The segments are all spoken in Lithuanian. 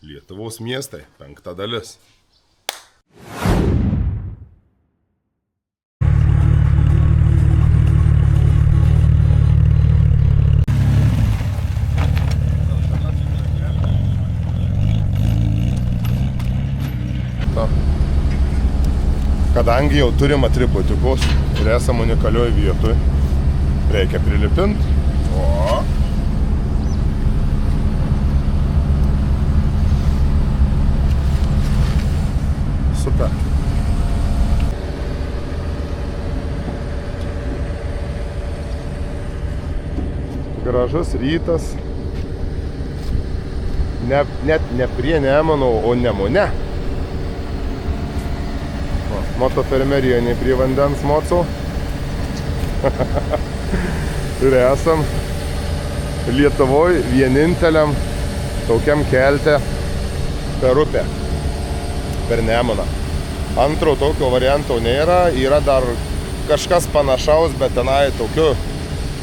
Lietuvos miestai, 5 dalis. Kadangi jau turim atributikus ir esam unikalioj vietoj, reikia prilipinti. O. Super. Gražus rytas. Net ne prie Nemuno, o Nemune. Motofermerijoje prie vandens mocų. Ir esam Lietuvoj vieninteliam tokiam kelte per upę, per Nemuną. Antro tokio varianto nėra, yra dar kažkas panašaus, bet tenai tokiu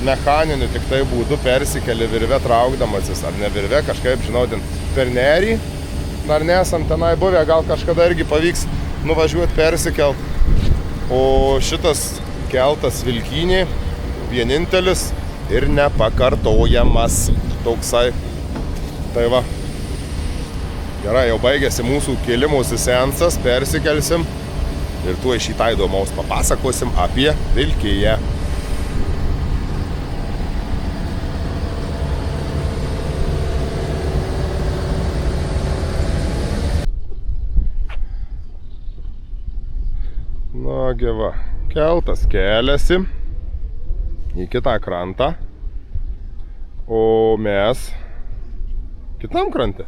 mechaniniu tik tai būdu persikeli virve traukdamasis, ar ne virve, kažkaip žinau, per nerį. Dar nesam tenai buvę, gal kažkada irgi pavyks nuvažiuoti persikelt. O šitas keltas Vilkynė vienintelis ir nepakartojamas toksai. Tai va. Gerai, jau baigėsi mūsų kėlimosi seansas, persikelsim ir tuoj šitą įdomaus papasakosim apie Vilkiją. Nagi va, keltas keliasi į kitą krantą, o mes kitam krante.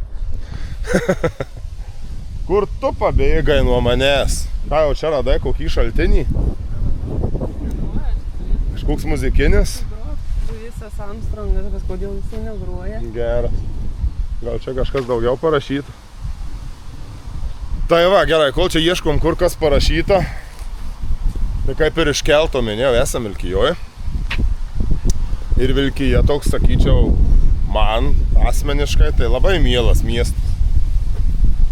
Kur tu pabėgai nuo manęs? Ką jau čia radai, kokį šaltinį? Kažkoks muzikinis? Luisas Armstrongas, bet kodėl jisai negruoja? Geras. Gal čia kažkas daugiau parašyta? Tai va, gerai, kol čia ieškom, kur kas parašyta. Tai kaip ir iš kelto minėjau, esam Vilkijoje. Ir Vilkija toks, sakyčiau, man asmeniškai tai labai mielas miestas.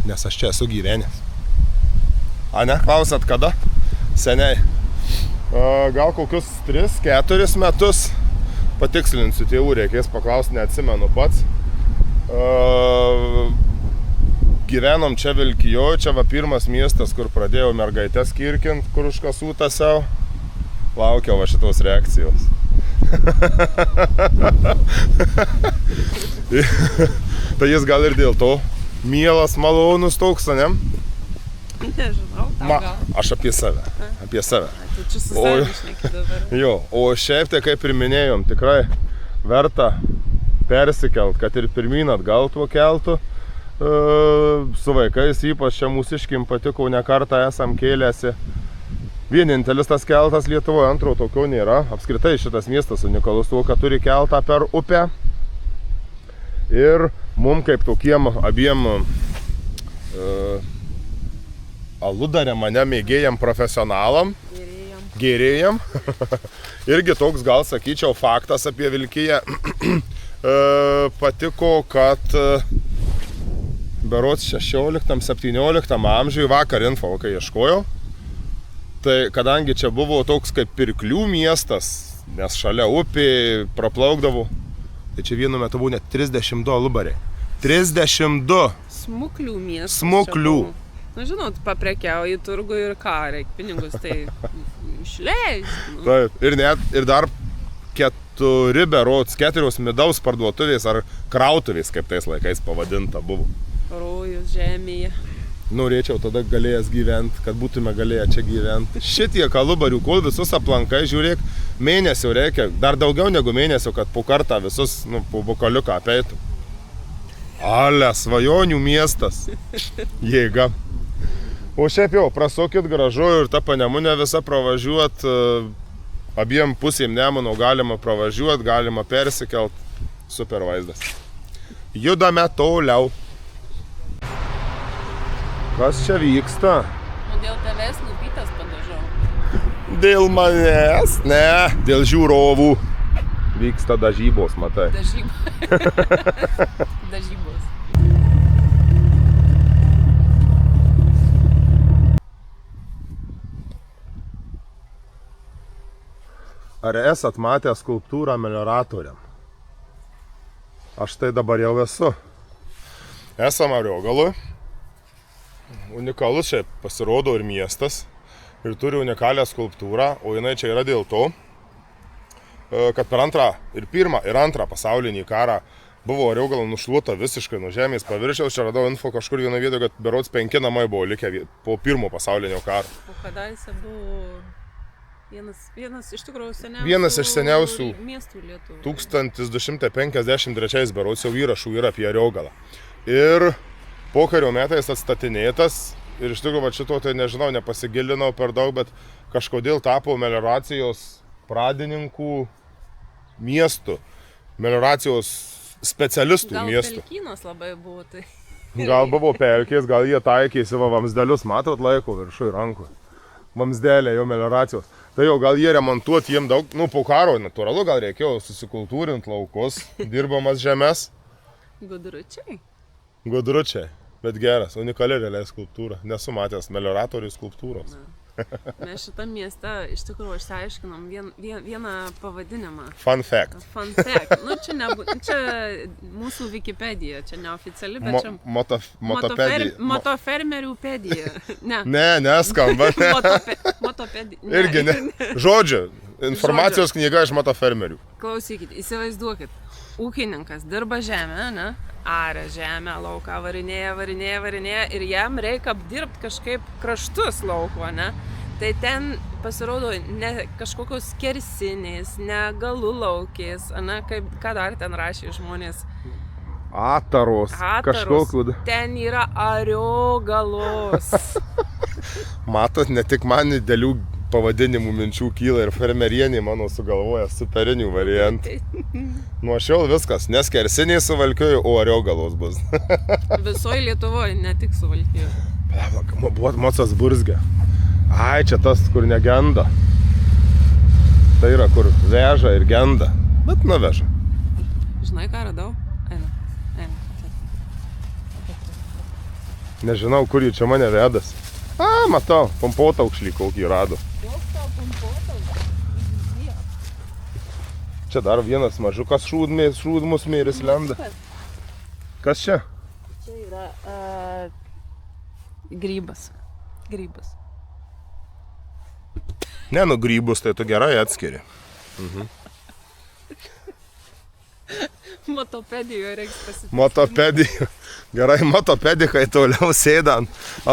Nes aš čia esu gyvenęs. A ne, klausat kada? Seniai. Gal kokius 3-4 metus. Patikslinsiu tėvų, reikės paklausti, neatsimenu pats. Gyvenom čia Vilkijoje, čia va pirmas miestas, kur pradėjau mergaitės kirkint, kur užkasų tasiau. Laukiau va šitos reakcijos. Tai jis gal ir dėl to mielas, malonus toks, ne? Nežinau, tau gal. Aš apie save. Apie save. Tai čia su savimi šneki dabar. Jo, o šiaip tai kaip ir minėjom, tikrai verta persikelt, kad ir pirmyn atgal tuo keltu. Su vaikais, ypač čia mūsiškim patiko, ne kartą esam kėlėsi. Vienintelis tas keltas Lietuvoje, antro tokio nėra. Apskritai šitas miestas unikalus tuo, kad turi keltą per upę. Ir mum kaip tokiem abiem aludariam, mane mėgėjam profesionalam, gėrėjam. Irgi toks gal sakyčiau faktas apie Vilkiją. Patiko, kad berods 16-17 amžiui vakar info, kai ieškojau. Tai kadangi čia buvo toks kaip pirklių miestas, nes šalia upė praplaukdavo, tai čia vienu metu buvo net 32 alubariai. 32! Smuklių miestas. Smuklių. Na žinot, paprekiauji turgų ir ką, reik pinigus tai išleisti. Taip, ir dar 4 berods, 4 midaus parduotuvės ar krautuvės, kaip tais laikais pavadinta buvo. Rojus žemėje. Norėčiau tada galėjęs gyventi, kad būtume galėję čia gyventi. Šitiek alubarių, kol visus aplankai, žiūrėk, mėnesio reikia, dar daugiau negu mėnesio, kad po kartą visus, po bokaliuką apeitų. Ale, svajonių miestas. Jėga. O šiaip jau, prasukit gražu ir tą Panemunę visą pravažiuot, abiem pusėm Nemuno galima pravažiuot, galima persikelt. Super vaizdas. Judame toliau. Kas čia vyksta? Nu, dėl tavęs lūpytas padažau. Dėl manęs? Ne, dėl žiūrovų. Vyksta dažybos, matai. Dažybos. Ar esat matę skulptūrą melioratoriam? Aš tai dabar jau esu. Esam Ariogaloj. Unikalus čia pasirodo ir miestas. Ir turi unikalią skulptūrą, o jinai čia yra dėl to, kad per pirmą ir antrą pasaulinį karą buvo Ariogala nušluota visiškai nuo žemės paviršiaus. Čia radau info kažkur vienoje vietoje, kad berods 5 namai buvo likę po pirmo pasaulinio karo. O kadaise buvo vienas iš tikrųjų Vienas iš seniausių miestų Lietuvoje. 1253 berods jau įrašų yra apie Ariogalą. Ir pokario metais atstatinėtas. Ir iš tikrųjų, šito tai nežinau, nepasigilinau per daug, bet kažkodėl tapo melioracijos pradininkų miestų, melioracijos specialistų miestų. Gal pelkynas labai buvo tai. Gal buvo pelkės, gal jie taikėsi vamsdelius, matot, laiko viršui rankų. Vamsdelė jau melioracijos. Tai jau gal jie remontuoti jiem daug, po karo natūralu, gal reikėjo susikultūrinti laukus, dirbamas žemės. Gudručiai. Bet geras, unikali realiai skulptūra. Nesu matęs melioratorių skulptūros. Mes šitą miestą iš tikrųjų išsiaiškinom vieną pavadinimą. Fun fact. Fun fact. Čia mūsų Wikipedija, čia neoficiali, bet čia motofermerių pedija. Neskamba. Motopedija. Irgi ne. Žodžiu, informacijos knyga iš motofermerių. Klausykit, įsivaizduokit. Ūkininkas dirba žemę, ne? Aria žemę, lauką varinėja ir jam reikia apdirbti kažkaip kraštus lauko, ne? Tai ten pasirodo ne kažkokios skersinės, ne galulaukės, ne? Ką dar ten rašė žmonės? Ataros. Kažkokiu. Ten yra Ariogalos. Matot, ne tik man didelių pavadinimų minčių kyla ir fermerieniai mano sugalvoja superinių variantų. Nuo šiol viskas, neskersiniai Suvalkijoj, o Ariogalos bus. Visoje Lietuvoje, ne tik Suvalkijoj. Buvo Mocas Burzgė. Ai, čia tas, kur negenda. Tai yra, kur veža ir genda, bet nuveža. Žinai, ką radau? Eina. Nežinau, kur jį čia mane vedas. Matau, pompuotą aukšlį kokį rado. Čia dar vienas mažukas šūdmusmėris lenda. Kas čia? Čia yra grybas. Ne, grybus tai tu gerai atskiri. Motopedijoje reiks pasitikti. Motopedija. Gerai, motopedikai toliau sėda ant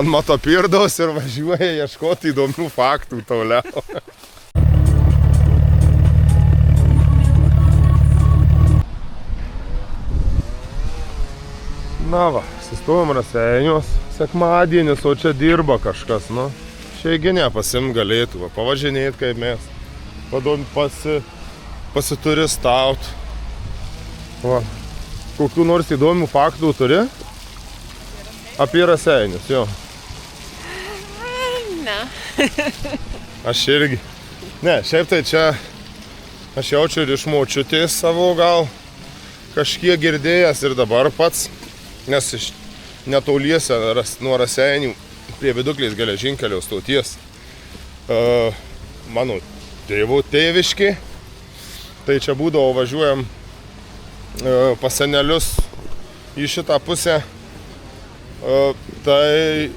motopirdos ir važiuoja ieškoti įdomių faktų toliau. Na va, sustojom Raseiniuos, sekmadienis, o čia dirba kažkas, Šiaigi nepasimt galėtų, pavažinėti kaip mes, pasituristaut. Va, kokių nors įdomių faktų turi? Apie Raseinius, jo. Ne. Aš irgi. Ne, šiaip tai čia aš jaučiu ir iš močiutės savo gal kažkiek girdėjęs ir dabar pats, nes iš netoliese nuo Raseinių prie Viduklės geležinkelio stoties mano tėvo tėviškė. Tai čia būdavo važiuojam pas senelius į šitą pusę. Tai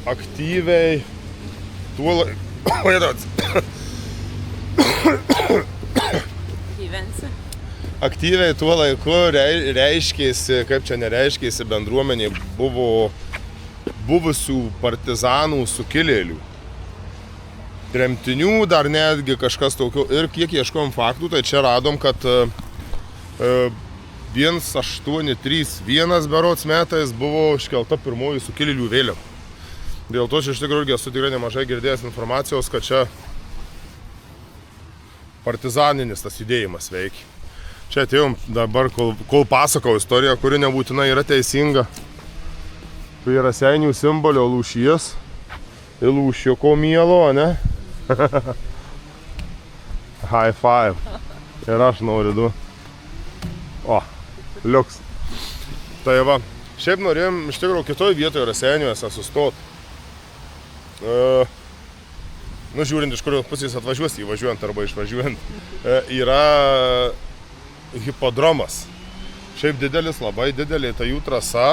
aktyviai tuo aktyviai tuo laiku reiškėsi, kaip čia nereiškėsi, bendruomenė buvo buvusių partizanų sukilėlių. Tremtinių dar netgi kažkas tokio. Ir kiek ieškojom faktų, tai čia radom, kad 1831 berods metais buvo iškelta pirmoji sukilėlių vėliava. Dėl to čia iš tikrųjų esu tikrai nemažai girdėjęs informacijos, kad čia partizaninis tas judėjimas veikia. Čia atėjom dabar, kol pasakau istoriją, kuri nebūtinai yra teisinga. Prie Raseinių simbolio lūšies ir lūšiuko mielo, ne? High five. Ir aš noriu du. O, liuks. Tai va, šiaip norėjom iš tikrųjų kitoj vietoje Raseiniuose sustot. nu žiūrint iš kurios pusės atvažiuos, įvažiuojant arba išvažiuojant, yra hipodromas. Šiaip didelis, labai didelė, tai jų trasa,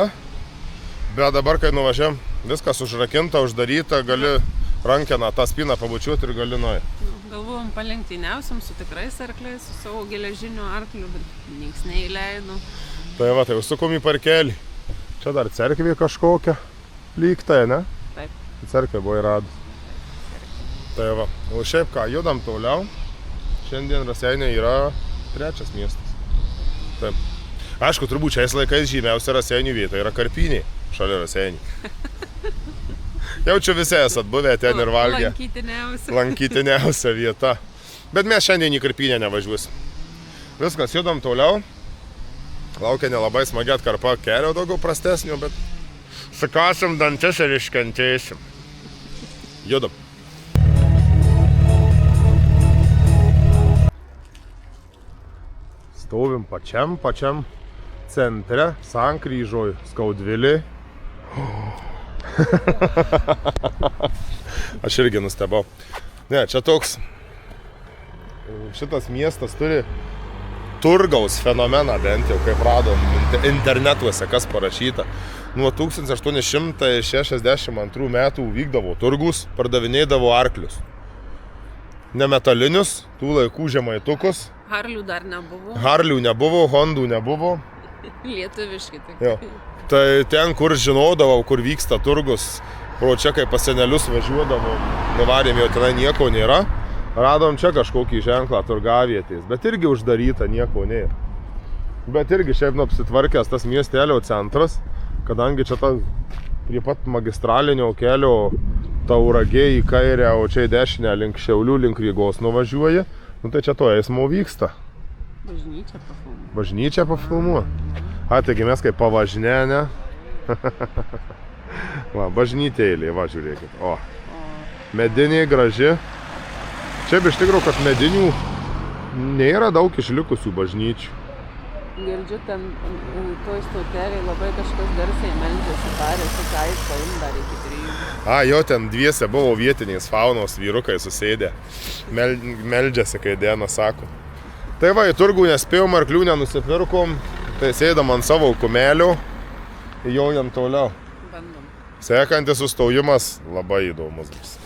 bet dabar, kai nuvažiam, viskas užrakinta, uždaryta, gali rankeną tą spyną pabučiuoti ir gali nueiti. Galvojom palenktyniausiam su tikrais arkliais, su savo geležiniu arkliu, bet nieks neįleido. Tai va, tai užsukom į parkelį. Čia dar cerkvė kažkokia lygtai, ne? Taip. Cerkvė buvo įradus. Tai va, o šiaip ką, judam toliau. Šiandien Raseiniai yra 3 miestas. Taip. Aišku, turbūt šiais laikais žymiausia Raseinių vieta yra Karpiniai, šalia Raseinių. Jaučiu visi esat buvę ten ir valgę. Lankytiniausia vieta. Bet mes šiandien į Karpinę nevažiuosim. Viskas, judam toliau. Laukia nelabai smagi atkarpa, kelio daugiau prastesnio, bet sukasim dantis ir iškentėsim. Judam. Stovim pačiam centre, sankryžoj, Skaudvilėj. Aš irgi nustebau. Ne, čia toks, šitas miestas turi turgaus fenomeną, bent jau kaip radom internetuose, kas parašyta. Nuo 1862 metų vykdavo turgus, pardavinėdavo arklius. Nemetalinius, tų laikų žemaitukus. Harlių dar nebuvo. Harlių nebuvo, Hondų nebuvo. Lietuviški tik. Jo. Tai ten, kur žinodavau, kur vyksta turgus, pro čia, kai pas senelius važiuodavo, nuvarėm jau tenai nieko nėra. Radom čia kažkokį ženklą turgavietės, bet irgi uždaryta, nieko nėra. Bet irgi šiaip apsitvarkęs tas miestelio centras, kadangi čia tas prie pat magistralinio kelio Tauragė į kairę, o čia į dešinę link Šiaulių, link Rygos nuvažiuoja, nu tai čia to eismo vyksta. Bažnyčia pafilmuoja. Taigi mes kaip pavažinė, ne? Va, bažnytėlė, va, žiūrėkit. O, medinė, graži. Čia iš tikrųjų, kad medinių nėra daug išlikusių bažnyčių. Girdžiu, ten toj stotelėj labai kažkas garsiai meldžiasi, tarėsi, ką jis paim dar iki 3. Jo, ten dviese buvo vietiniais faunos vyrukai susėdę. Meldžiasi, kai diena sako. Tai va, į turgų nespėjom, arklių nenusipirkom, tai sėdam ant savo kumelio, įjaujam toliau. Bandom. Sekantis sustojimas labai įdomus bus.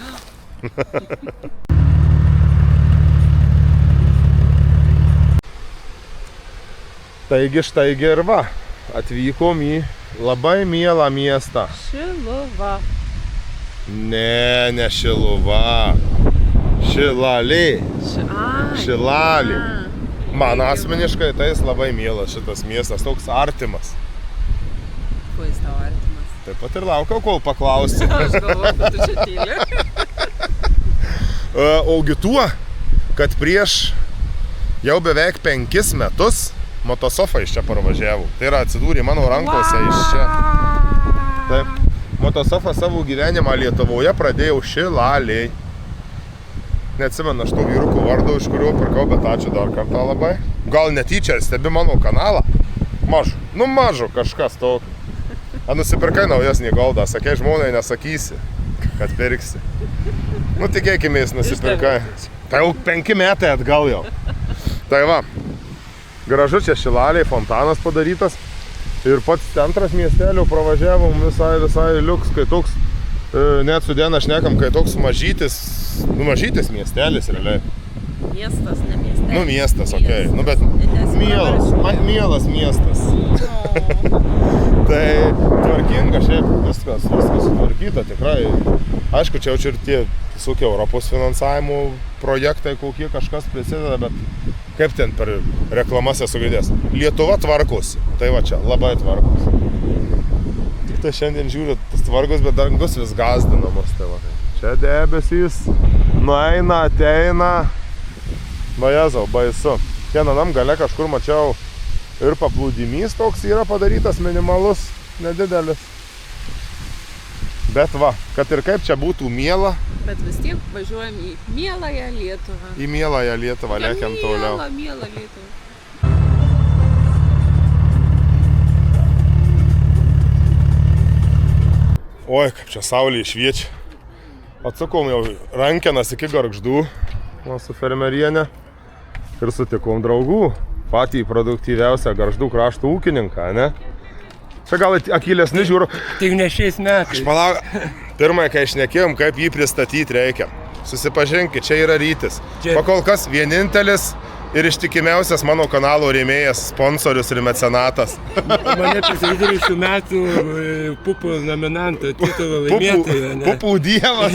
Taigi štaigi ir va, atvykom į labai mielą miestą. Šiluva. Ne Šiluva. Šilalė. Šilalė. Man asmeniškai tai jis labai mielas šitas miestas, toks artimas. Kuo jis tau artimas? Taip pat ir laukiau, kol paklausi. Aš galvoju, kad tu čia tyli. Augi tuo, kad prieš jau beveik 5 metus motosofą iš čia parvažiavau. Tai yra atsidūrė mano rankose iš čia. Taip, motosofą savo gyvenimą Lietuvoje pradėjau Šilalėj. Neatsimenu aš tų vyrukų vardo, iš kurio pirkau, bet ačiū dar kartą labai. Gal netyčia stebi mano kanalą? Mažu kažkas tokio. Nusipirkai naujesnį goldą, sakei žmonai nesakysi, kad pirksi. Nu tikėkimės nusipirkai. Tai jau 5 metai atgal jau. Tai va, gražu čia Šilalėj, fontanas padarytas. Ir pats centras miestelio pravažiavom visai liuks, kai toks, net su diena šnekam, kai toks mažytis miestelis realiai. Miestas, ne miestelis. Nu miestas, okei. Nu bet mielas miestas. Tai tvarkinga šiaip, viskas sutvarkyta tikrai. Aišku, čia ir tie visokie Europos finansavimo projektai, kokie kažkas prisideda, bet kaip ten per reklamas esu girdėjęs. Lietuva tvarkosi. Tai va čia, labai tvarkosi. Tik tai šiandien žiūriu, tas tvarkos, bet dangus vis gazdinamas. Tai va. Čia debesys, nueina, ateina. Nu jezau, baisu. Vienam gale kažkur mačiau ir paplūdimys toks yra padarytas, minimalus, nedidelis. Bet va, kad ir kaip čia būtų miela. Bet vis tiek važiuojam į mieląją Lietuvą. Į mieląją Lietuvą, lekiam toliau. Mielą Lietuvą. Oi, kaip čia saulė šviečia. Atsakom jau rankenas iki Gargždų, su fermerienė. Ir sutikom draugų, patį produktyviausią Gargždų krašto ūkininką, ne? Čia gal akylesni žiūriu. Tik ne šiais metais. Aš manau, pirmai, kai išnekėjom, kaip jį pristatyti reikia. Susipažinkit, čia yra Rytis. Pakol kas vienintelis ir ištikimiausias mano kanalo rėmėjas, sponsorius ir mecenatas. Mane pristatyti šių metų pupų nominanto titulo laimėtojo. Pupų dievas.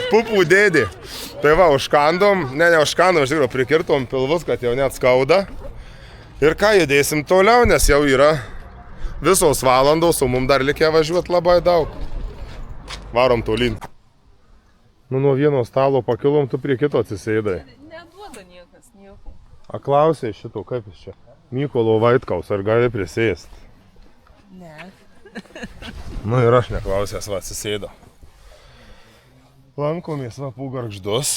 Pupų dėdė. Tai va, užkandom, ne užkandom, iš tikrųjų prikirtom pilvus, kad jau net skauda. Ir ką, judėsim toliau, nes jau yra visos valandos, o mums dar likę važiuoti labai daug. Varom tolyn. Nu, nuo vieno stalo pakilom, tu prie kito atsisėdai. Neduoda niekas nieko. A klausai šito, kaip jis čia? Mykolo Vaitkaus, ar gali prisėsti? Ne. Nu ir aš neklausęs, va, atsisėdo. Lankomės va po Gargždus.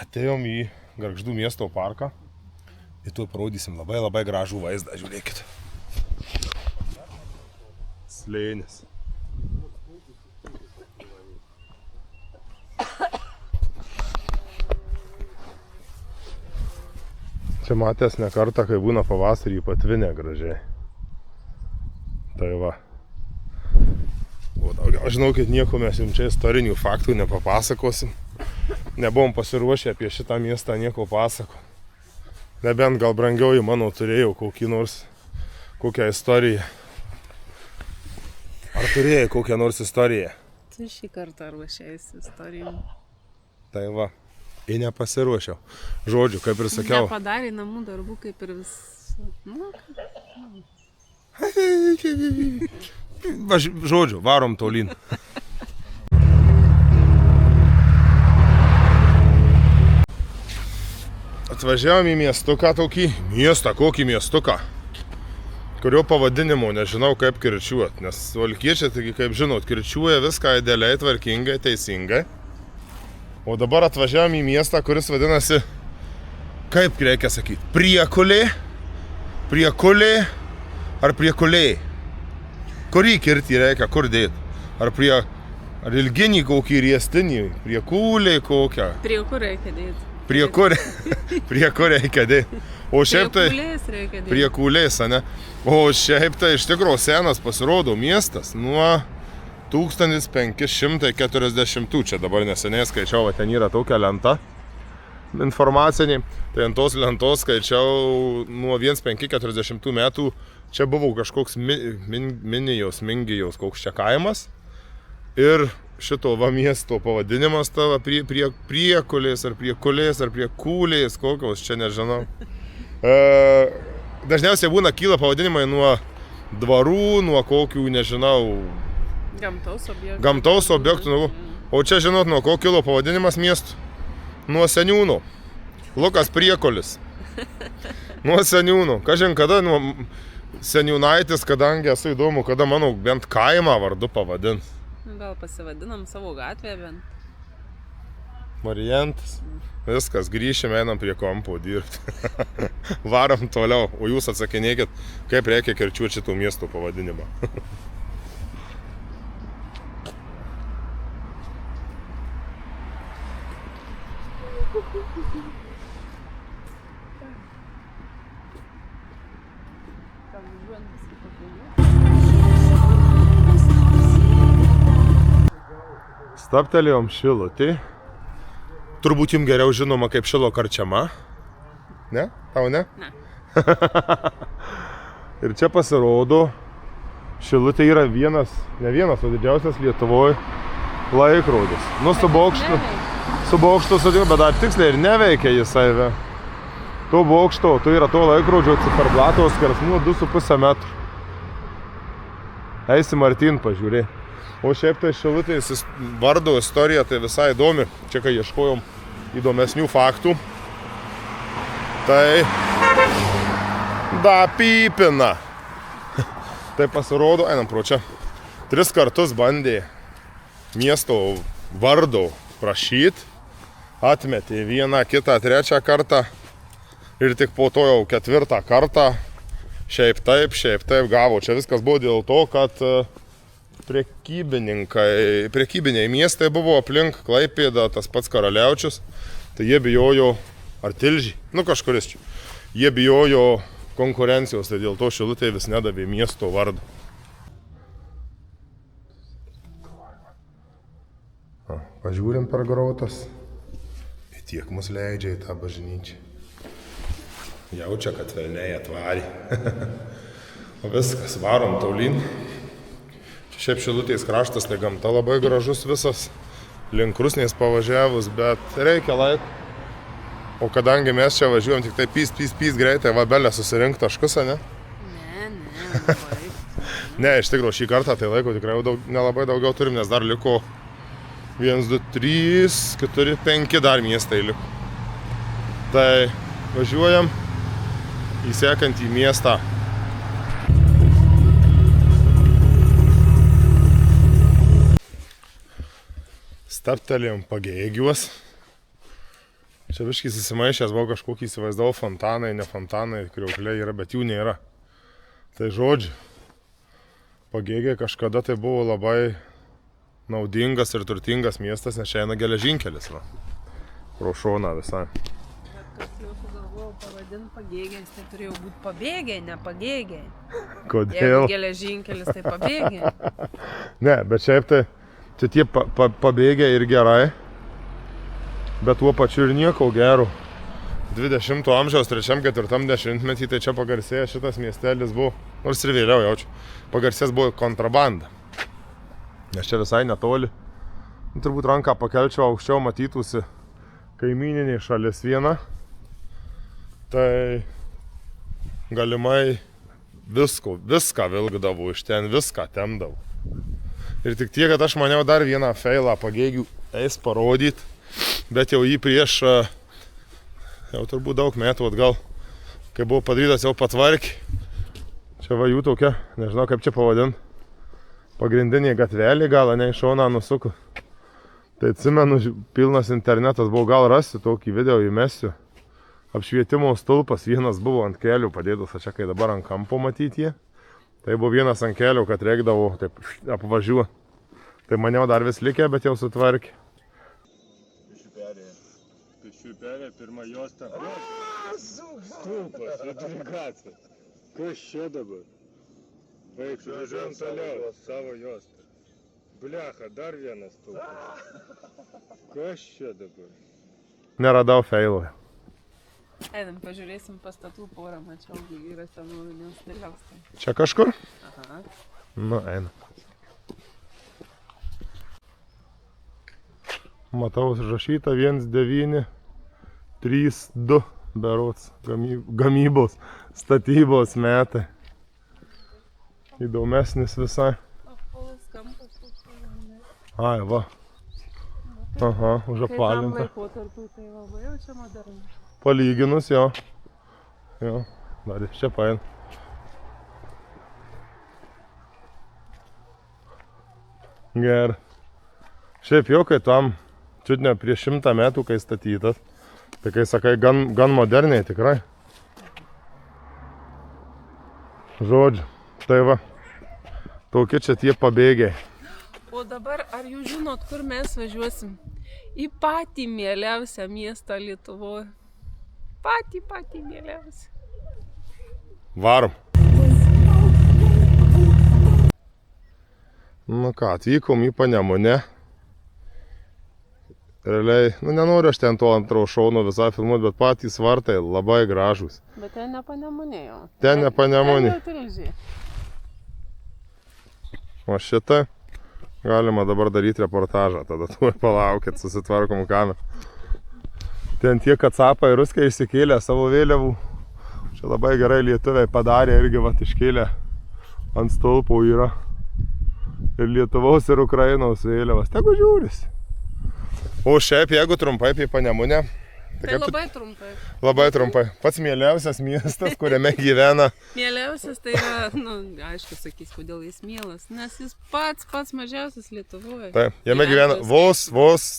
Atėjom į Gargždų miesto parką. Ir tu parodysim labai gražų vaizdą, žiūrėkit. Slėnis. Čia matęs ne kartą, kai būna pavasarį patvinę gražiai. Tai va. O daugiau, žinau, kad nieko mes jums čia istorinių faktų nepapasakosim. Nebuvom pasiruošę apie šitą miestą nieko pasako. Nebent gal brangioji mano turėjau kokią istoriją. Ar turėjai kokią nors istoriją? Tu šį kartą ruošėsi istorijom. Tai va, ir nepasiruošiau. Žodžiu, kaip ir sakiau. Nepadarė namų darbų kaip ir vis... Nu, Va, žodžiu, varom tolyn. Atvažiavom į miestuką tokį. Kokį miestuką? Kurio pavadinimo nežinau kaip kirčiuot, nes suvalkiečiai, taigi kaip žinot, kirčiuoja viską idealiai, tvarkingai, teisingai. O dabar atvažiavom į miestą, kuris vadinasi, kaip reikia sakyti, Priekulė ar Priekulė. Kurį kirtį reikia, kur dėti? Ar ilginį kokį riestinį, Priekulė kokią? prie kur reikia dėti? Prie kur reikia dėti? O šiaip tai... Prie Kulės, ne? O šiaip tai iš tikrųjų senas pasirodo miestas nuo 1540. Čia dabar neseniai skaičiau, ten yra tokia lenta informacinė. Tai ant tos lentos skaičiau nuo 1540 metų. Čia buvo kažkoks Mingijos koks čia kaimas. Ir šito va miesto pavadinimas tava Priekulės ar Priekulės ar Priekūlės, kokios čia nežinau. Dažniausiai būna kyla pavadinimai nuo dvarų, nuo kokių, nežinau, gamtaus objektų. O čia žinot, nuo ko kilo pavadinimas miestų? Nuo seniūno. Lukas Priekulis. Nuo seniūno. Kažin kada nuo seniūnaitis, kadangi esu įdomu, kada mano bent kaimą vardu pavadins. Gal pasivadinam savo gatvėje bent. Marijantas. Viskas, grįšime, einam prie kompo dirbti. Varom toliau, o jūs atsakinėkit, kaip reikia kirčiuoti šitų miestų pavadinimą. Staptelėjom Šilutį. Turbūt jums geriau žinoma kaip Šilo karčiama. Ne? Tau ne? Ne. Ir čia pasirodo, Šilutė yra ne vienas, o didžiausias Lietuvoje laikrodis. Nu, su bokštu sudėjau, bet dar tiksliai ir neveikia jisai. To bokšto, to yra to laikrodžio ciferblato skersmuo 2,5 metrų. Eisi Martin pažiūrė. O šiaip tai Šilutės vardo istorija tai visai įdomi. Čia kai ieškojom įdomesnių faktų. Tai da pypina. Tai pasirodo, einam pro čia. 3 kartus bandė miesto vardo prašyti. Atmetė 1, kitą, 3 kartą. Ir tik po to jau 4 kartą šiaip taip gavo. Čia viskas buvo dėl to, kad prekybiniai miestai buvo aplink Klaipėdą, tas pats Karaliaučius, tai jie bijojo, ar Tilžį, nu kažkuris čia, jie bijojo konkurencijos, tai dėl to Šilutė vis nedavė miesto vardą. Pažiūrim per grotas, tiek mus leidžia į tą bažnyčią. Jaučia, kad velniai atvarė. O viskas, varom taulyn. Šiaip Šilutės kraštas, tai gamta labai gražus visas, link Rusnės pavažiavus, bet reikia laiko. O kadangi mes čia važiuojam tik tai pys greitai, va belė susirink taškus, ne? Ne, labai. Ne, iš tikrųjų šį kartą tai laiko tikrai nelabai daugiau turim, nes dar liko 1, 2, 3, 4, 5 dar miestai liko. Tai važiuojam į sekantį miestą. Staptelėjom Pagėgiuos. Čia biškai susimaišęs buvo kažkokį įsivaizdavau fontanai, ne fontanai, kriaukliai yra, bet jų nėra. Tai žodžiu, Pagėgiai kažkada tai buvo labai naudingas ir turtingas miestas, nes čia eina geležinkelis. Pro šoną visai. Bet kas jau sugalvojau pavadinti Pagėgiais, tai turėjo būti pabėgiai, ne Pagėgiai. Kodėl? Jeigu geležinkelis, tai pabėgiai. Ne, bet šiaip tai čia tie pabėgiai ir gerai, bet tuo pačiu ir nieko gero. 20 amžiaus 3-4 dešimtmetį tai čia pagarsėjo šitas miestelis buvo, nors ir vėliau jaučiu, pagarsės buvo kontrabanda. Nes čia visai netoli. Turbūt ranką pakelčiau aukščiau matytųsi kaimyniniai šalis viena. Tai galimai viską vilkdavau, iš ten viską temdavau. Ir tik tiek, kad aš maniau dar vieną feilą Pagėgių eis parodyti, bet jau jį prieš, jau turbūt daug metų atgal, kai buvo padarytas jau patvarkį. Čia va jų tokia, nežinau kaip čia pavadinti, pagrindinė gatvelė gal, ne iš šoną nusuku. Tai atsimenu, pilnas internetas buvo, gal rasti tokį video įmesiu. Apšvietimo stulpas vienas buvo ant kelių padėtas, čia kai dabar ant kampo matyti jie. Tai buvo vienas ant kelių, kad reikdavo taip apvažiuoti. Tai maniau dar vis likė, bet jau sutvarkė. Pėsčiųjų perėja, pirma juosta. Stulpas, identifikacija. Kas čia dabar? Vaiks, važiuojam toliau, savo juostą. Blecha, dar vienas stulpas. Kas čia dabar? Neradau feilo. Einam, pažiūrėsim pastatų porą, mačiau, yra senovinės stiliaus. Čia kažkur? Aha. Nu, eina. Matau užrašyta 1932 berods gamybos, statybos metai. Įdomesnis visai. Apvalas kampas toks. Ai, va. Aha, užapvalinta. Kai tam laikotarpiu, tai labai jau čia modernu. Palyginus jo. Jo, dar iš čia paėn. Gerai. Šiaip jau, kai tam čiut ne prieš 100 metų, kai statytas, tai kai sakai, gan moderniai tikrai. Žodžiu, tai va, tokie čia tie pabėgiai. O dabar, ar jūs žinot, kur mes važiuosim? Į patį mieliausią miestą Lietuvoje. Patį mieliausią. Varom. Nu ką, atvykom į Panemunę. Realiai, nu nenoriu aš ten to antro šauno visą filmuoti, bet patys vartai labai gražūs. Bet ten ne Panemunė jau. Ten ne Panemunė. Ten jau Tilžė. O šitą galima dabar daryti reportažą, tada tu palaukit, susitvarkom kamerą. Ten tie kacapai ruskai išsikėlė savo vėliavų. Čia labai gerai lietuviai padarė, irgi vat iškėlė ant stulpų yra. Ir Lietuvos ir Ukrainos vėliavas. Tegu žiūris. O šiaip, jeigu trumpai apie Panemunę. Tai labai trumpai. Labai trumpai. Pats mieliausias miestas, kuriame gyvena. Mieliausias tai yra, nu, aišku, sakys, kodėl jis mielas. Nes jis pats mažiausias Lietuvoje. Taip, jame gyvena vos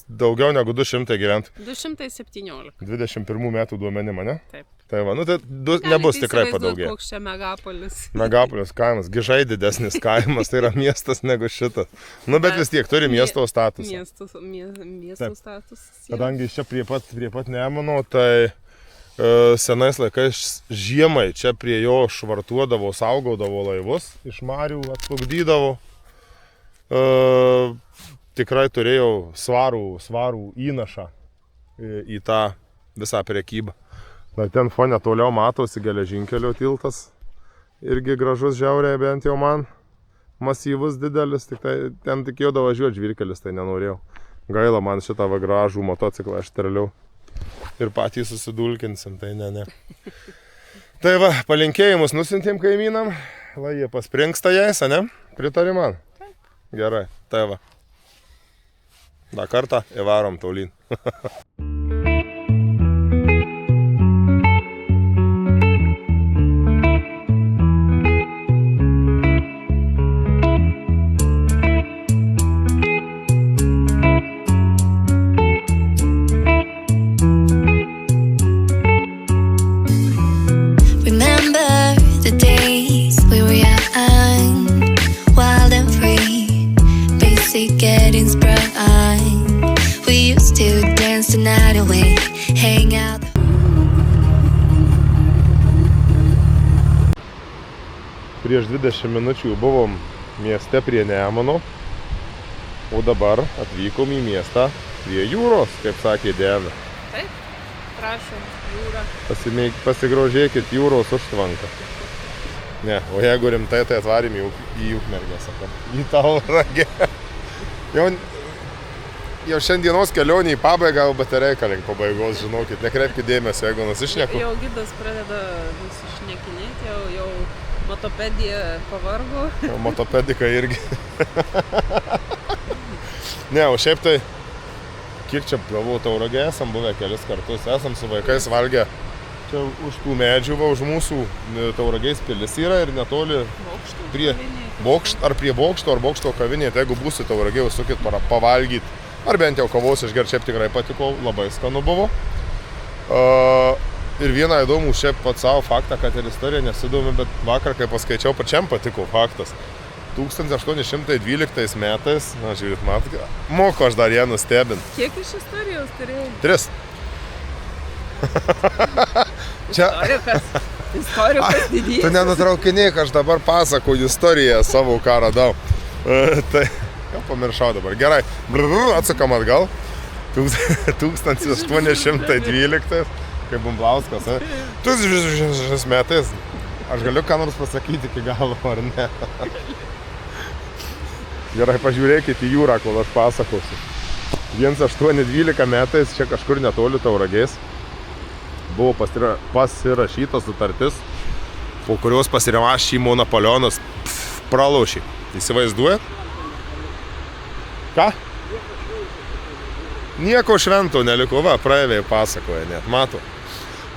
daugiau negu 200 gyventojų. 217. 21 metų duomenim, ne? Taip. Tai va, nu tai nebus tikrai padaugėję. Koks čia megapolis. Megapolis kaimas, gižai didesnis kaimas, tai yra miestas negu šitas. Nu, bet vis tiek turi miesto statusą. Miesto statusas. Kadangi čia prie pat Nemuno, tai senais laikais žiemai čia prie jo švartuodavo, saugodavo laivus, iš marių atplukdydavo. Tikrai turėjau svarų įnašą į tą visą prekybą. Na, ten fone toliau matosi geležinkelio tiltas. Irgi gražus žiauriai, bent jau man. Masyvus didelis, tik tai ten tikėjau davažiuoti žvyrkelis, tai nenorėjau. Gaila man šitą va gražų motociklą aš terliau. Ir patys susidulkinsim, tai ne. Tai va, palinkėjimus nusintėm kaimynam. Va, jie paspringsta jais, ne? Pritari man? Gerai, tai va. Dar kartą įvarom tolyn. Getting sprung. We used to dance the night away, hang out. Prieš 20 minučių buvom mieste prie Nemuno, o dabar atvykom į miestą prie jūros, kaip sakė Devė. Taip, prašom, jūra. Pasigrožėkit jūros užtvanką. Ne, o jeigu rimtai, tai atvarim į Ukmergę, sakau. Į Tauragę. Jau šiandienos kelionė į pabaigą, bet reikia link pabaigos, žinokit, nekreipkite dėmesio, jeigu nusišneku. Jau gidas pradeda nusišnekinėti, jau motopedija pavargo. Motopedika irgi. Ne, o šiaip tai, kiek čia galvoju, Tauragė esam buvę kelis kartus, esam su vaikais valgę. Čia už tų medžių, už mūsų Tauragės pilis yra ir netoli prie bokšto, ar prie bokšto, ar bokšto kavinėje, tai jeigu būsite Tauragė, užsukit pavalgyti, ar bent jau kavos išgert, šiaip tikrai patiko, labai skanu buvo. Ir vieną įdomų šiaip pat savo faktą, kad ir istorija nesidomi, bet vakar, kai paskaičiau, pačiam patiko faktas. 1812 metais, na žiūrėt, matot, moku aš dar ją nustebint. Kiek iš istorijos turėjai? 3. Čia... Istorikas didysis. Tu nenutraukinėk, aš dabar pasakoju istoriją savo, ką radau. Tai, jau pamiršau dabar. Gerai, atsukam atgal. 1812, kaip Bumblauskas. 1800 metais. Aš galiu ką nors pasakyti iki galo, ar ne? Gerai, pažiūrėkit į jūrą, kol aš pasakosiu. 1812 metais, čia kažkur netoli Tauragės, buvo pasirašyta sutartis, po kurios pasirašymo Napoleonas pralaušė. Įsivaizduojat? Ką? Nieko švento neliko, va, praeiviai pasakoja net, mato.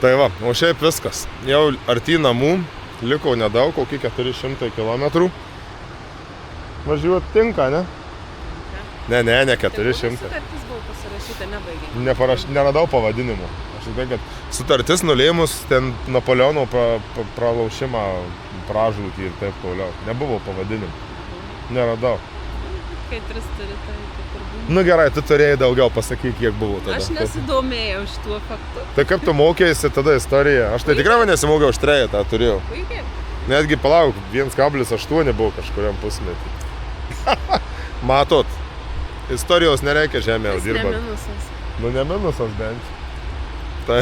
Tai va, o šiaip viskas. Jau arti namų, liko nedaug, kokį 400 km. Važiuot tinka, ne? Ne, 400. Sutartis buvo pasirašyta, nebaigė. Neradau pavadinimo. Aš tai, kad sutartis nulėmus ten Napoleono pralaušimą, pražūtį ir taip toliau. Nebuvo pavadinimo. Neradau. Kai 3 turi, tai kaip ir buvo. Nu gerai, tu turėjai daugiau pasakyk, kiek buvo tada. Aš nesidomėjau šituo faktu. Tai kaip tu mokėsi tada istoriją? Aš tai tikrai nesimokiau, aš 3 tą turėjau. Puikiai. Netgi palauk, 1,8 buvo kažkuriam pusmetį. Matot, istorijos nereikia žemėje dirbant. Ne minusas. Nu ne minusas bent. Tai,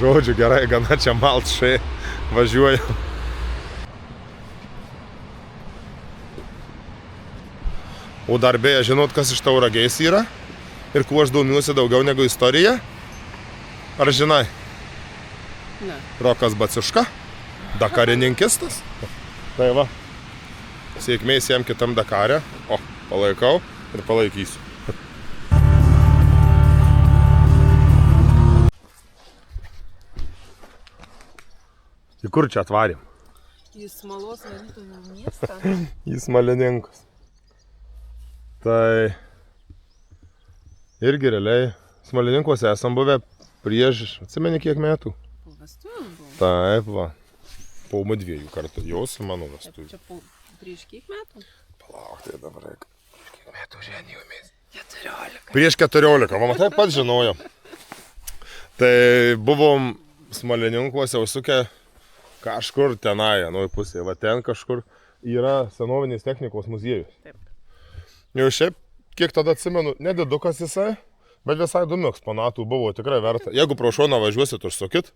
žodžiu, gerai, gana čia maltšai važiuoju. O dar beje, žinot, kas iš Tauragės yra? Ir kuo aš domiuosi daugiau negu istorija? Ar žinai? Ne. Rokas Baciuška, dakarininkistas. Tai va, sėkmės jam kitam Dakare. O, palaikau ir palaikysiu. Į kur čia atvarėm? Į Smalos valytojų miestą. Į Smalininkus. Tai irgi realiai Smalininkuose esam buvę prieš, atsimeni kiek metų? Po vestuvių Taip, va. Po 2 kartų. Jos ir mano vestuvių. Čia prieš kiek metų? Palauk, tai dabar reikia. Prieš kiek metų ženijomės? 14. Prieš 14, va matai, pats žinojau. Tai buvom Smalininkuose užsukę kažkur tenai, anoj pusėje, va ten kažkur yra senovinės technikos muziejus. Taip. Jau šiaip, kiek tada atsimenu, nedidukas jisai, bet visai įdomių eksponatų buvo tikrai verta. Jeigu pro šoną važiuosit, užsukit.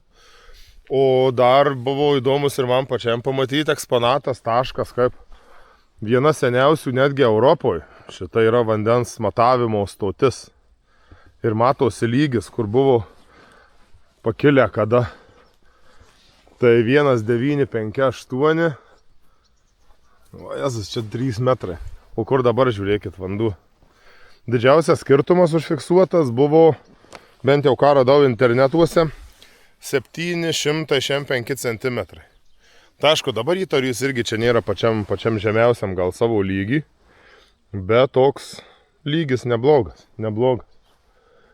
O dar buvo įdomus ir man pačiam pamatyti eksponatas, taškas, kaip viena seniausių netgi Europoje. Šita yra vandens matavimo stotis. Ir matosi lygis, kur buvo pakilę kada. Tai 1,958. O Jėzus, čia 3 metrai. O kur dabar žiūrėkit vanduo. Didžiausias skirtumas užfiksuotas buvo, bent jau ką radau internetuose, 705 cm. Tai aišku, dabar įtarius irgi čia nėra pačiam žemiausiam gal savo lygį, bet toks lygis neblogas.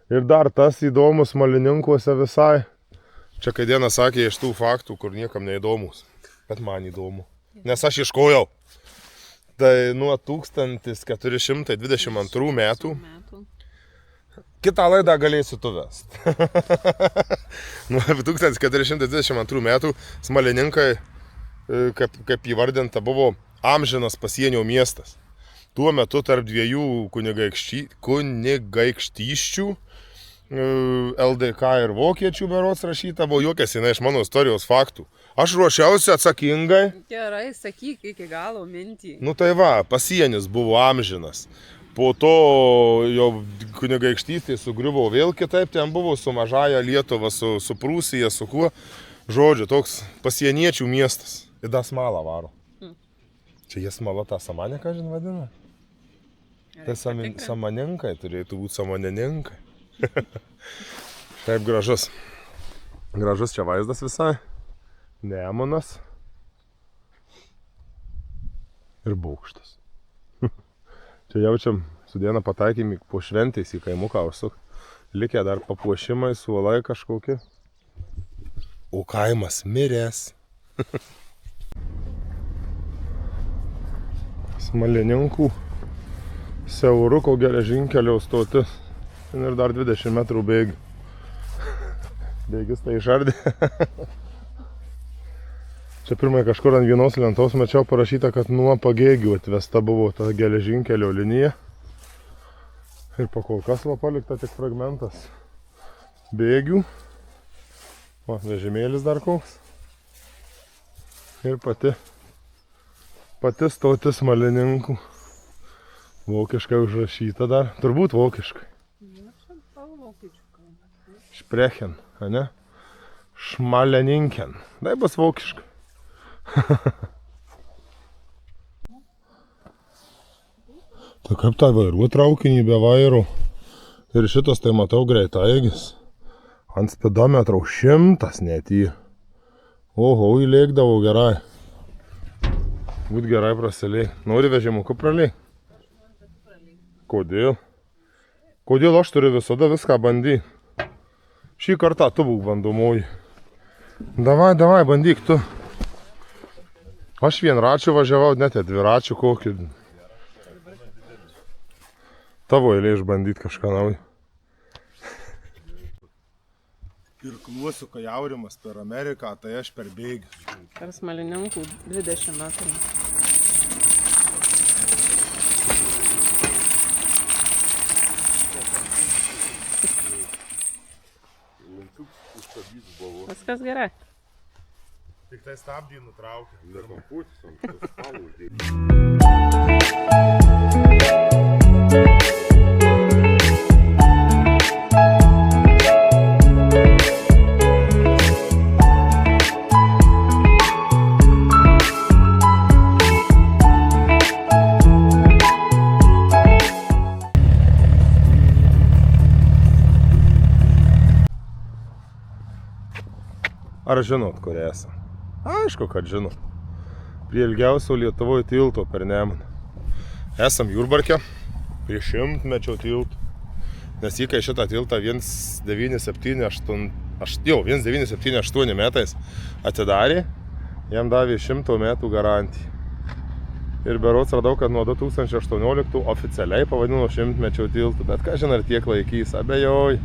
Ir dar tas įdomus Smalininkuose visai. Čia kai dienas sakė iš tų faktų, kur niekam neįdomus, bet man įdomu, nes aš ieškojau. Tai nuo 1422 metų. Kitą laidą galėsiu tu vest. Nuo 1422 metų Smalininkai, kaip įvardinta, buvo amžinas pasienio miestas. Tuo metu tarp 2 kunigaikštysčių, LDK ir vokiečių berods rašyta, buvo juokėsi iš mano istorijos faktų. Aš ruošiausi atsakingai. Gerai, sakyk iki galo mintį. Nu tai va, pasienis buvo amžinas. Po to jau kunigaikštystė sugriuvo vėl kitaip, ten buvo su Mažąja Lietuva, su Prūsija, su kuo. Žodžiu, toks pasieniečių miestas. Ir da smalą varo. Čia jie smala tą samanę, ką žin vadina? Tai samaninkai, turėtų būti samanininkai. Taip gražus. Gražus čia vaizdas visai. Nemunas. Ir bokštas. Čia jaučiam, su diena pataikėm po šventės į kaimuką užsuk. Likę dar papuošimai, suolai kažkokie. O kaimas miręs. Smalininkų siauruko geležinkelio stotis. Ir dar 20 metrų bėgių. Bėgis tai išardė. Čia pirmai kažkur ant vienos lentos mačiau parašyta, kad nuo Pagėgių atvesta buvo ta geležinkelio linija. Ir po kol kas va palikta tik fragmentas bėgių. O, vežimėlis dar koks. Ir pati stotis Smalininkų. Vokiškai užrašyta dar. Turbūt vokiškai. Sprechen, ane? Šmaleninken. Tai bus vokiškai. Tai kaip tai vairuot traukinį be vairo. Ir šitas tai matau greitaeigis. Ant speedometro 100 net jį. Oho, įlėkdavo gerai. Būt gerai prasilėk. Nori vežimuku pralėk? Kodėl? Kodėl aš turiu visada viską bandyti? Šį kartą tu būk bandomoji. Davai, bandyk tu. Aš vienračių važiavau, net 2račių kokį. Tavo eilė išbandyti kažką naujo. Ir kluosiu, kai jaurimas per Ameriką, tai aš per bėgį. Per Smalininkų 20 metrų. Viskas gerai. Tik tai stabdį nutraukė. Ar žinot, kur esam? Aišku, kad žinot. Prie ilgiausio Lietuvoje tilto per Nemuną. Esam Jurbarke, prie 100-mečio tiltų. Nes jį, kai šitą tiltą 1978 1978 metais atidarė, jam davė 100 metų garantiją. Ir berods radau, kad nuo 2018 oficialiai pavadino 100-mečio tiltų, bet ką žinai, ar tiek laikys, abejoj.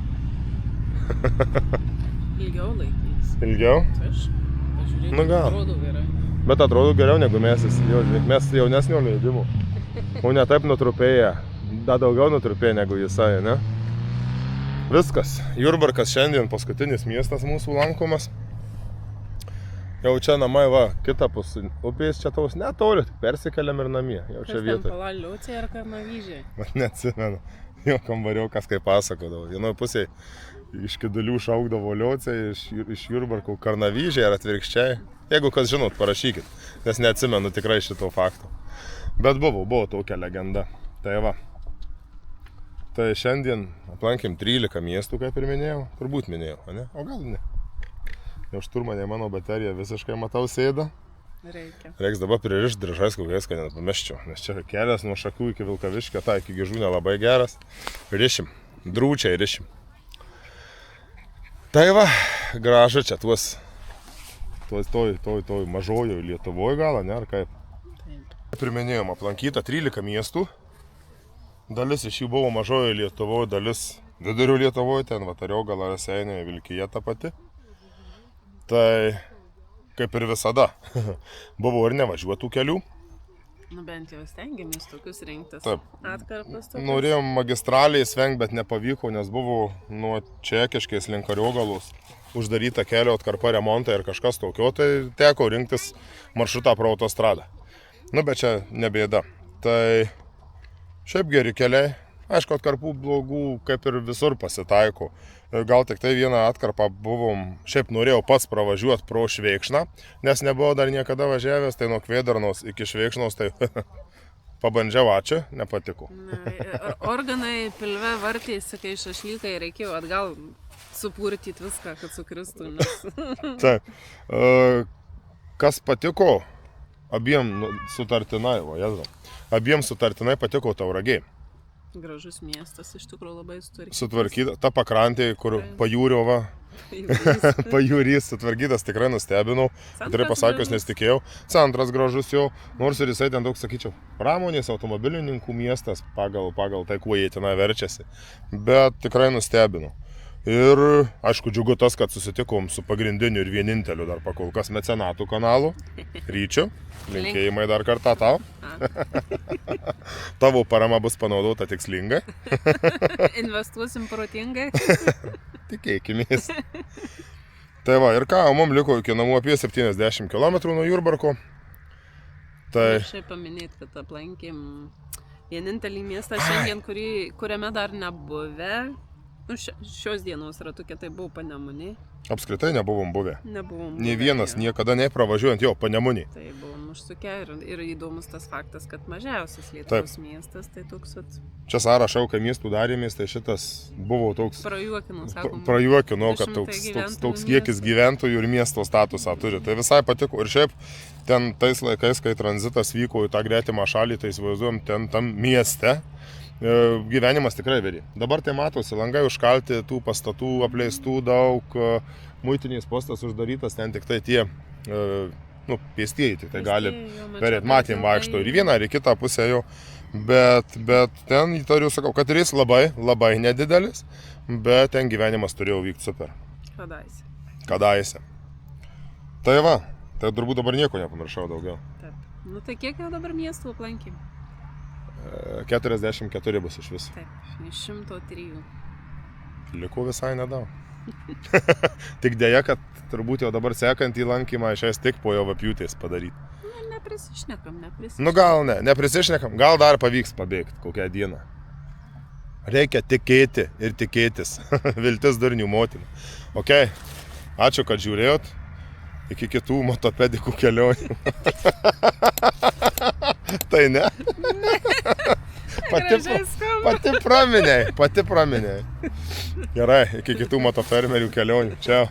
Ilgiau laikys. Ilgiau? Aš pažiūrėk, Nu gal. atrodo gerai. Bet atrodo geriau negu mes jaunesnio leidimo. O ne taip nutrupėję, dar daugiau nutrupėję negu jisai, ne? Viskas. Jurbarkas šiandien paskutinis miestas mūsų lankomas. Jau čia namai va, kitapus upės čia taus netoli, tik persikeliam ir namie. Jau čia Kas ten vietoj. Palaliucija ar Karnavyžiai? Aš neatsimenu. Jo kambariokas kaip pasakodavo. Vienoje pusėje iš Kidulių šaukdavo Liociai, iš Jurbarkų Karnavyžiai ar atvirkščiai. Jeigu kas žinot, parašykit, nes neatsimenu tikrai šito fakto. Bet buvo tokia legenda. Tai va. Tai šiandien aplankėm 13 miestų, kaip ir minėjau. Turbūt minėjau, ne? O gal ne? Jau šturmanė mano baterija visiškai matau sėda. Reikia. Reiks dabar pririšti diržais kokiais, kad nepameščiau. Nes čia kelias nuo Šakių iki Vilkaviškio, tai iki Gižų nelabai geras. Rišim. Drūčiai rišim. Tai va, gražu čia toj mažojo Lietuvoje gal, ne, ar kaip? Taip. Priminėjom, aplankyta 13 miestų. Dalis iš jų buvo mažojo Lietuvoje, dalis vidurio Lietuvoje, ten Vatariogala, Raseiniai, Vilkija ta pati. Tai kaip ir visada, buvo ir nevažiuotų kelių. Nu bent jau stengiamės tokius rinktis. Taip. Atkarpas tokius. Norėjom magistraliai svengti, bet nepavyko, nes buvo nuo Čekiškės link Ariogalos uždaryta kelio atkarpa remontai ir kažkas tokio, tai teko rinktis maršrutą pro autostradą. Nu, bet čia nebėda. Tai šiaip geri keliai. Aišku, atkarpų blogų kaip ir visur pasitaiko. Gal tik tai vieną atkarpą buvom, šiaip norėjau pats pravažiuoti pro Švėkšną, nes nebuvo dar niekada važiavęs, tai nuo Kvėdarnos iki Švėkšnos, tai pabandžiau, ačiū, nepatiko. Organai pilve vartėsi, kai šašlykai reikėjo atgal supurtyti viską, kad sukristų. Taip. Kas patiko, abiem sutartinai, abiem sutartinai patiko Tauragė. Gražus miestas, iš tikrųjų labai sutvarkytas. Sutvarkyta, ta pakrantė, kur pajūrio va, pajūrys sutvarkytas, tikrai nustebinau. Tikrai pasakius, nesitikėjau. Centras gražus jau, nors ir jisai ten daug, sakyčiau, pramonės automobilininkų miestas pagal tai, kuo jie tenai verčiasi. Bet tikrai nustebinau. Ir aišku, džiugu tas, kad susitikom su pagrindiniu ir vieninteliu dar pakol kas mecenatų kanalu. Ryčiu, linkėjimai dar kartą tau. Tavo parama bus panaudota tikslingai. Investuosim protingai. Tikėkimės. Tai va, ir ką, mums liko iki namų apie 70 km nuo Jurbarko. Tai... Šiaip paminėti, kad aplankėm vienintelį miestą šiandien, kuriame dar nebuvę. Nu, šios dienos ratuke tai buvo Panemunė. Apskritai nebuvom buvę. Nebuvom buvę. Nė vienas niekada nepravažiuojant jo Panemunė. Tai buvom užsukę ir įdomus tas faktas, kad mažiausias Lietuvos miestas, tai toks vat... Čia sąrašau, kai miestų darėmės, tai šitas buvo toks... Prajuokino, kad toks kiekis gyventojų ir miesto statusą turi. Tai visai patiko. Ir šiaip ten tais laikais, kai tranzitas vyko į tą gretimą šalį, tai įsivaizduojam, ten tam mieste gyvenimas tikrai veri. Dabar tai matosi, langai užkalti, tų pastatų apleistų daug, muitinės postas uždarytas, ten tik tai tie pėstieji, tik tai gali perėti, matėm vaikšto ir į vieną, ir į kitą pusę jau, bet ten įtariu, sakau, kad ir jis labai nedidelis, bet ten gyvenimas turėjo vykti super. Kadaise. Tai va, tai turbūt dabar nieko nepamiršau daugiau. Taip. Nu tai kiek jau dabar miestų aplankėm? 44 bus iš viso. Taip, iš 103. Liko visai nedaug. Tik dėja, kad turbūt jau dabar sekantį lankymą išės tik po jo vapjūtės padaryti. Neprisišnekam. Nu gal neprisišnekam, gal dar pavyks pabėgti kokią dieną. Reikia tikėti ir tikėtis. Viltis durnių motina. Ok, ačiū, kad žiūrėjot. Iki kitų motopedikų kelionių. Tai ne? Pati praminėjai. Gerai, iki kitų motofermerių kelionių. Čia.